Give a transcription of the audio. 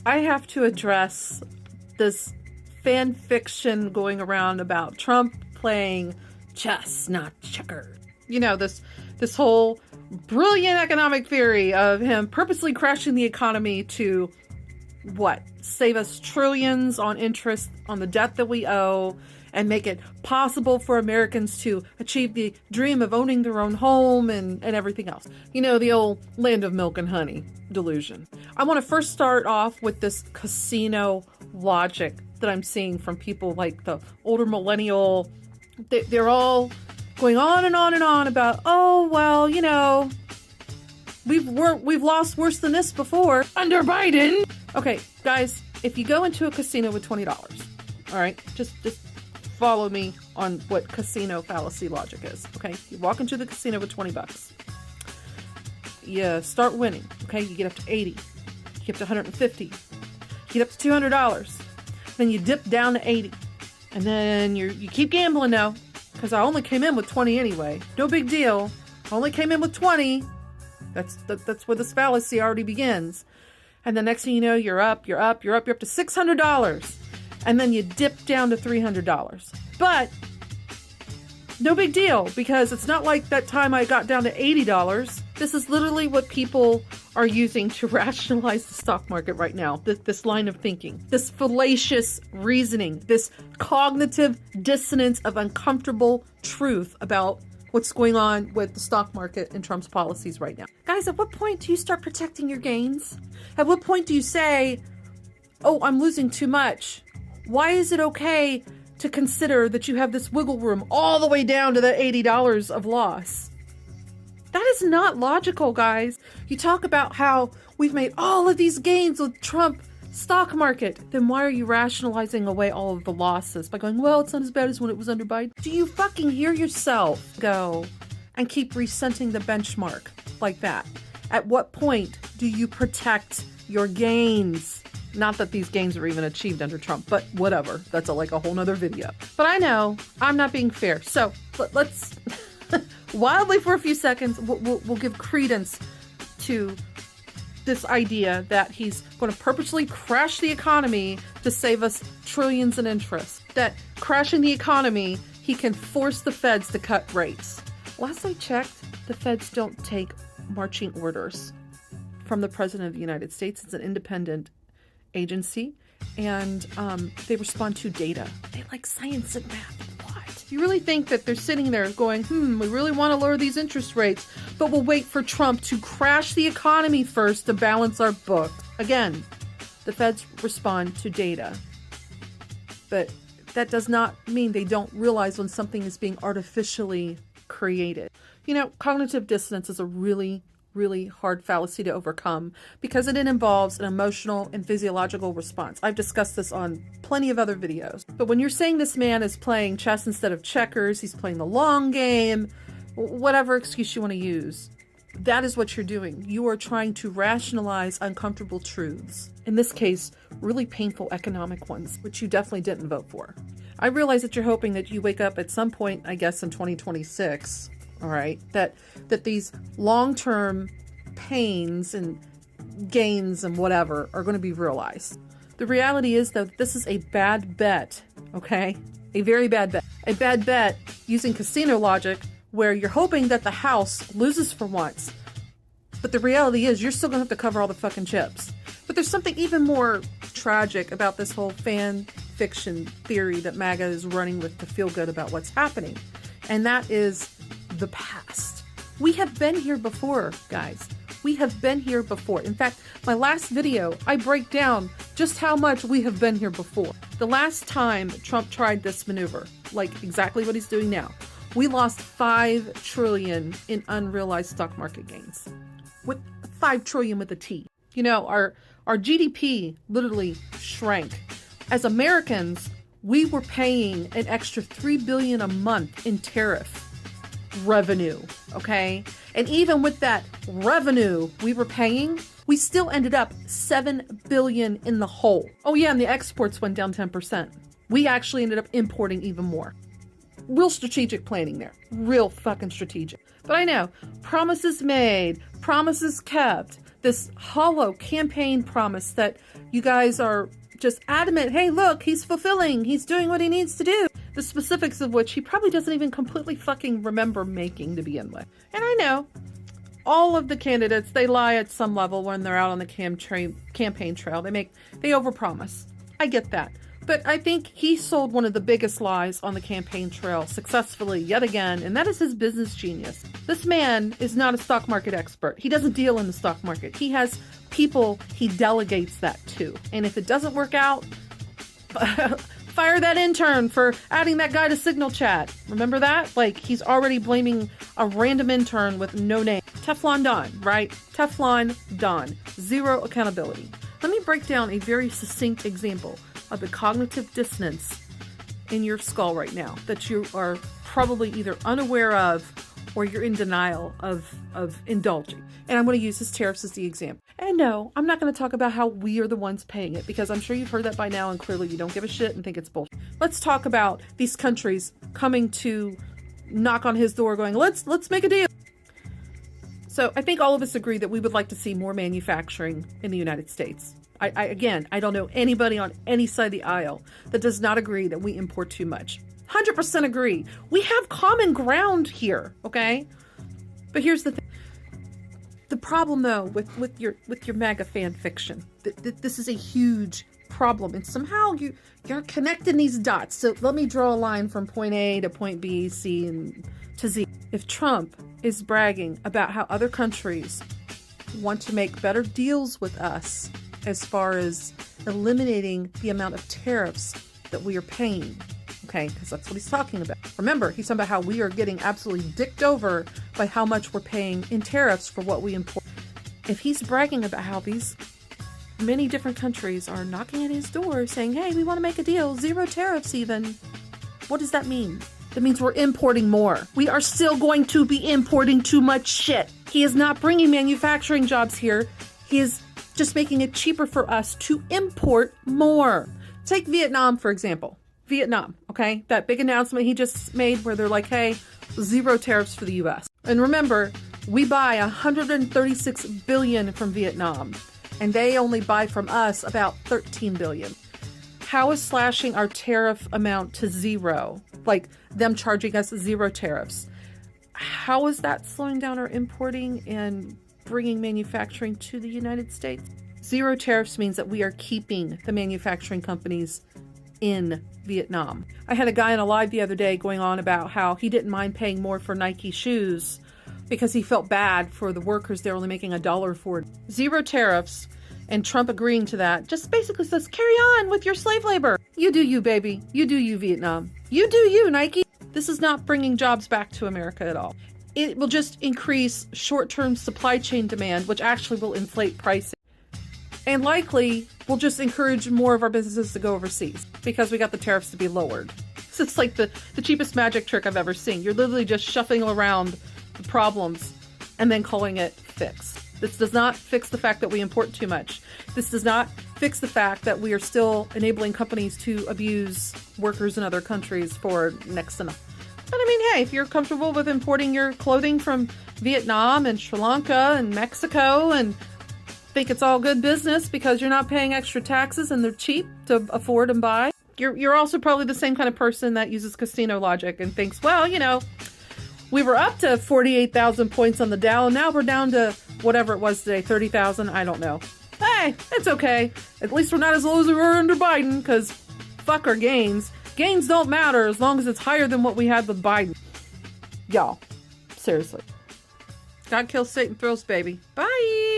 I have to address this fan fiction going around about Trump playing chess, not checkers. You know, this whole brilliant economic theory of him purposely crashing the economy to what? Save us trillions on interest on the debt that we owe and make it possible for Americans to achieve the dream of owning their own home and everything else. You know, the old land of milk and honey delusion. I want to first start off with this casino logic that I'm seeing from people like the older millennial. They're all going on and on and on about, oh, well, you know, we've lost worse than this before under Biden. Okay, guys, if you go into a casino with $20, all right, just follow me on what casino fallacy logic is, okay? You walk into the casino with $20. You start winning, okay? You get up to 80, you get up to 150, you get up to $200, then you dip down to 80, and then you keep gambling now, because I only came in with 20 anyway. No big deal. I only came in with 20. That's where this fallacy already begins. And the next thing you know, you're up to $600. And then you dip down to $300. But no big deal, because it's not like that time I got down to $80. This is literally what people are using to rationalize the stock market right now. This line of thinking, this fallacious reasoning, this cognitive dissonance of uncomfortable truth about what's going on with the stock market and Trump's policies right now. Guys, at what point do you start protecting your gains? At what point do you say, oh, I'm losing too much? Why is it okay to consider that you have this wiggle room all the way down to the $80 of loss? That is not logical, guys. You talk about how we've made all of these gains with Trump stock market. Then why are you rationalizing away all of the losses by going, well, it's not as bad as when it was under Biden? Do you fucking hear yourself go and keep resetting the benchmark like that? At what point do you protect your gains? Not that these gains are even achieved under Trump, but whatever. That's like a whole nother video. But I know I'm not being fair. So let's wildly for a few seconds, we'll give credence to this idea that he's going to purposely crash the economy to save us trillions in interest. That crashing the economy, he can force the feds to cut rates. Last I checked, the feds don't take marching orders from the President of the United States. It's an independent agency, and they respond to data. They like science and math. What? You really think that they're sitting there going, we really want to lower these interest rates, but we'll wait for Trump to crash the economy first to balance our books? Again, the feds respond to data, but that does not mean they don't realize when something is being artificially created. You know, cognitive dissonance is a really hard fallacy to overcome because it involves an emotional and physiological response. I've discussed this on plenty of other videos. But when you're saying this man is playing chess instead of checkers, he's playing the long game, whatever excuse you want to use, that is what you're doing. You are trying to rationalize uncomfortable truths. In this case, really painful economic ones, which you definitely didn't vote for. I realize that you're hoping that you wake up at some point, I guess in 2026, all right, that these long-term pains and gains and whatever are going to be realized. The reality is, though, this is a bad bet, okay? A very bad bet. A bad bet using casino logic where you're hoping that the house loses for once. But the reality is you're still going to have to cover all the fucking chips. But there's something even more tragic about this whole fan fiction theory that MAGA is running with to feel good about what's happening. And that is the past. We have been here before, guys. We have been here before. In fact, my last video, I break down just how much we have been here before. The last time Trump tried this maneuver, like exactly what he's doing now, we lost $5 trillion in unrealized stock market gains. With $5 trillion with a T. You know, our GDP literally shrank. As Americans, we were paying an extra $3 billion a month in tariff revenue, okay? And even with that revenue we were paying, we still ended up $7 billion in the hole. Oh yeah, and the exports went down 10%. We actually ended up importing even more. Real strategic planning there. Real fucking strategic. But I know, promises made, promises kept. this hollow campaign promise that you guys are just adamant, hey, look, he's fulfilling, he's doing what he needs to do. The specifics of which he probably doesn't even completely fucking remember making to begin with. And I know all of the candidates, they lie at some level when they're out on the campaign trail. They overpromise. I get that. But I think he sold one of the biggest lies on the campaign trail successfully yet again, and that is his business genius. This man is not a stock market expert. He doesn't deal in the stock market. He has people he delegates that to. And if it doesn't work out, fire that intern for adding that guy to Signal Chat. Remember that? Like, he's already blaming a random intern with no name. Teflon Don, right? Teflon Don. Zero accountability. Let me break down a very succinct example of the cognitive dissonance in your skull right now that you are probably either unaware of or you're in denial of indulging. And I'm going to use his tariffs as the example. And no, I'm not going to talk about how we are the ones paying it, because I'm sure you've heard that by now and clearly you don't give a shit and think it's bullshit. Let's talk about these countries coming to knock on his door going, let's make a deal. So I think all of us agree that we would like to see more manufacturing in the United States. I don't know anybody on any side of the aisle that does not agree that we import too much. 100% agree. We have common ground here, okay? But here's the thing. The problem, though, with your MAGA fan fiction, this is a huge problem, and somehow you're connecting these dots. So let me draw a line from point A to point B, C, and to Z. If Trump is bragging about how other countries want to make better deals with us as far as eliminating the amount of tariffs that we are paying, okay, because that's what he's talking about. Remember, he's talking about how we are getting absolutely dicked over by how much we're paying in tariffs for what we import. If he's bragging about how these many different countries are knocking at his door saying, hey, we want to make a deal, 0 tariffs even, what does that mean? That means we're importing more. We are still going to be importing too much shit. He is not bringing manufacturing jobs here. He is just making it cheaper for us to import more. Take Vietnam, for example. Vietnam, okay? That big announcement he just made where they're like, hey, 0 tariffs for the U.S. And remember, we buy $136 billion from Vietnam, and they only buy from us about $13 billion. How is slashing our tariff amount to 0, like them charging us 0 tariffs, how is that slowing down our importing and bringing manufacturing to the United States? 0 tariffs means that we are keeping the manufacturing companies in Vietnam. I had a guy on a live the other day going on about how he didn't mind paying more for Nike shoes because he felt bad for the workers they're only making $1 for. 0 tariffs, and Trump agreeing to that just basically says, carry on with your slave labor. You do you, baby. You do you, Vietnam. You do you, Nike. This is not bringing jobs back to America at all. It will just increase short-term supply chain demand, which actually will inflate pricing. And likely will just encourage more of our businesses to go overseas because we got the tariffs to be lowered. So it's like the cheapest magic trick I've ever seen. You're literally just shuffling around the problems and then calling it fixed. This does not fix the fact that we import too much. This does not fix the fact that we are still enabling companies to abuse workers in other countries for next to nothing. But I mean, hey, if you're comfortable with importing your clothing from Vietnam and Sri Lanka and Mexico and think it's all good business because you're not paying extra taxes and they're cheap to afford and buy, you're also probably the same kind of person that uses casino logic and thinks, well, you know, we were up to 48,000 points on the Dow, and now we're down to whatever it was today, 30,000, I don't know. Hey, it's okay. At least we're not as low as we were under Biden, because fuck our gains. Gains don't matter as long as it's higher than what we had with Biden. Y'all, seriously. God kills Satan thrills, baby. Bye!